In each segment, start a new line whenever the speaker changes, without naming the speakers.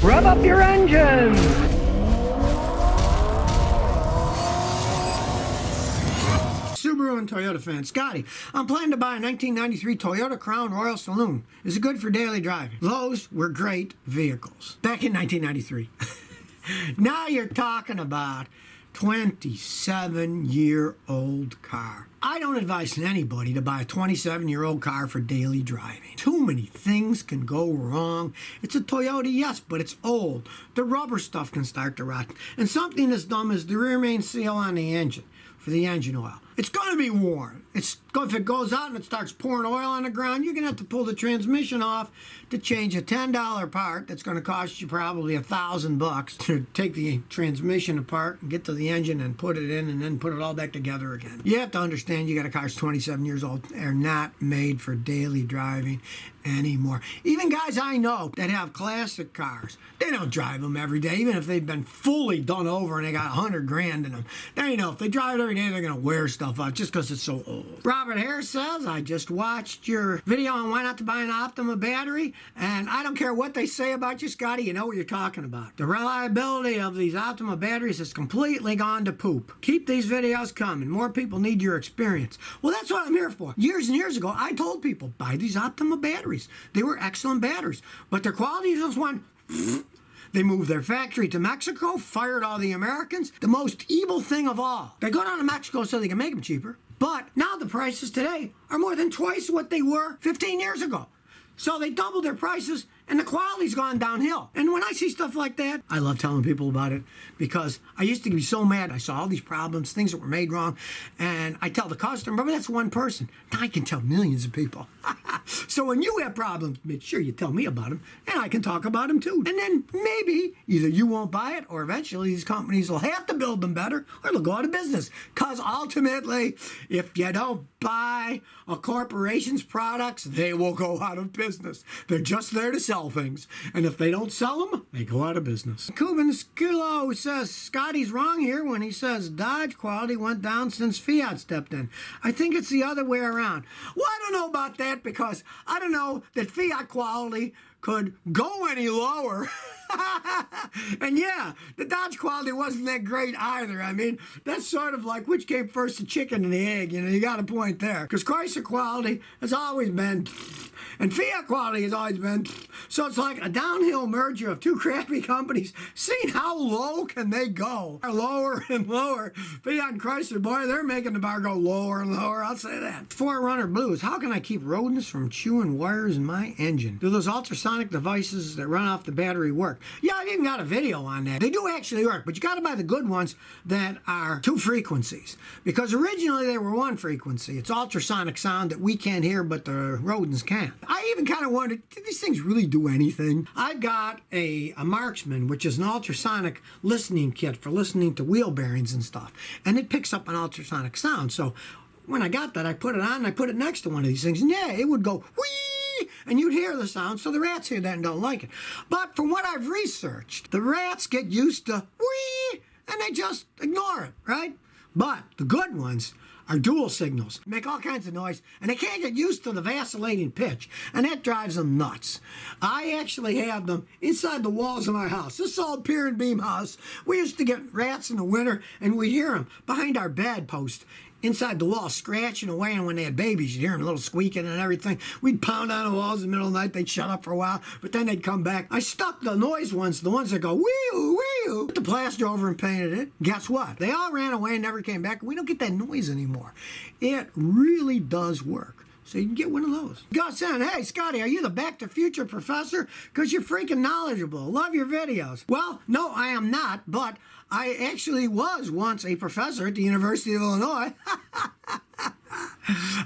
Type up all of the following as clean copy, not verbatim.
Rev up your engines!
Subaru and Toyota fan, Scotty. I'm planning to buy a 1993 Toyota Crown Royal Saloon. Is it good for daily driving? Those were great vehicles. Back in 1993. Now you're talking about 27-year-old car. I don't advise anybody to buy a 27-year-old car for daily driving. Too many things can go wrong. It's a Toyota, yes, but it's old. The rubber stuff can start to rot. And something as dumb as the rear main seal on the engine for the engine oil. It's going to be worn. If it goes out and it starts pouring oil on the ground, you're going to have to pull the transmission off to change a $10 part that's going to cost you probably $1,000 to take the transmission apart and get to the engine and put it in and then put it all back together again. You have to understand you got a car that's 27 years old. They're not made for daily driving anymore. Even guys I know that have classic cars, they don't drive them every day, even if they've been fully done over and they got 100 grand in them. They know if they drive it every day, they're going to wear stuff out just because it's so old. Robert Harris says, I just watched your video on why not to buy an Optima battery, and I don't care what they say about you, Scotty, you know what you're talking about. The reliability of these Optima batteries has completely gone to poop. Keep these videos coming. More people need your experience. Well, that's what I'm here for. Years and years ago, I told people, buy these Optima batteries. They were excellent batteries, but their quality just went. They moved their factory to Mexico, fired all the Americans. The most evil thing of all. They go down to Mexico so they can make them cheaper, but now the prices today are more than twice what they were 15 years ago. So they doubled their prices, and the quality's gone downhill. And when I see stuff like that, I love telling people about it because I used to be so mad. I saw all these problems, things that were made wrong, and I tell the customer, but that's one person. Now I can tell millions of people. So when you have problems, make sure you tell me about them, and I can talk about them too. And then maybe either you won't buy it, or eventually these companies will have to build them better, or they'll go out of business. Because ultimately, if you don't buy a corporation's products, they will go out of business. They're just there to sell things, and if they don't sell them, they go out of business. Cuban Skilo says Scotty's wrong here when he says Dodge quality went down since Fiat stepped in. I think it's the other way around. Well, I don't know about that because I don't know that Fiat quality could go any lower. And yeah, the Dodge quality wasn't that great either. I mean, that's sort of like which came first, the chicken and the egg. You know, you got a point there. Because Chrysler quality has always been, and Fiat quality has always been. So it's like a downhill merger of two crappy companies. Seeing how low can they go? Lower and lower. Fiat and Chrysler, boy, they're making the bar go lower and lower. I'll say that. Forerunner Blues. How can I keep rodents from chewing wires in my engine? Do those ultrasonic devices that run off the battery work? Yeah, I've even got a video on that. They do actually work, but you got to buy the good ones that are 2 frequencies. Because originally they were 1 frequency. It's ultrasonic sound that we can't hear, but the rodents can. I even kind of wondered, did these things really do anything? I've got a Marksman, which is an ultrasonic listening kit for listening to wheel bearings and stuff. And it picks up an ultrasonic sound. So when I got that, I put it on and I put it next to one of these things. And yeah, it would go, whee! And you'd hear the sound, so the rats hear that and don't like it. But from what I've researched, the rats get used to whee! And they just ignore it, right? But the good ones are dual signals. Make all kinds of noise, and they can't get used to the vacillating pitch, and that drives them nuts. I actually have them inside the walls of my house. This old pier and beam house, we used to get rats in the winter, and we'd hear them behind our bedpost, inside the wall, scratching away, and when they had babies, you'd hear them a little squeaking and everything. We'd pound on the walls in the middle of the night. They'd shut up for a while, but then they'd come back. I stuck the noise ones, the ones that go wee-oo, wee-oo, put the plaster over and painted it. Guess what? They all ran away and never came back. We don't get that noise anymore. It really does work. So you can get one of those. Gus in, hey, Scotty, are you the Back to Future professor? Because you're freaking knowledgeable. Love your videos. Well, no, I am not, but I actually was once a professor at the University of Illinois.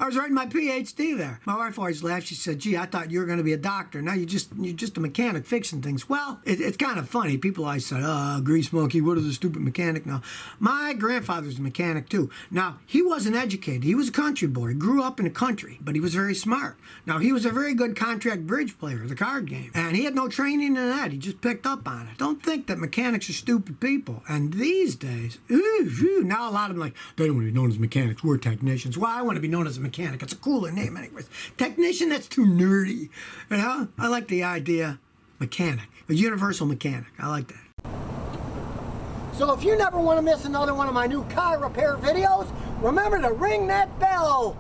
I was writing my PhD there. My wife always laughed. She said, gee, I thought you were going to be a doctor. Now you're just a mechanic fixing things. Well, it's kind of funny. People always say, grease monkey, what is a stupid mechanic now? My grandfather's a mechanic too. Now, he wasn't educated. He was a country boy. He grew up in the country, but he was very smart. Now, he was a very good contract bridge player, the card game. And he had no training in that. He just picked up on it. Don't think that mechanics are stupid people. And these days, now a lot of them like, they don't want to be known as mechanics. We're technicians. Well, I want to be known as a mechanic. It's a cooler name anyways. Technician, that's too nerdy. You know, I like the idea mechanic, a universal mechanic. I like that. So if you never want to miss another one of my new car repair videos, remember to ring that bell.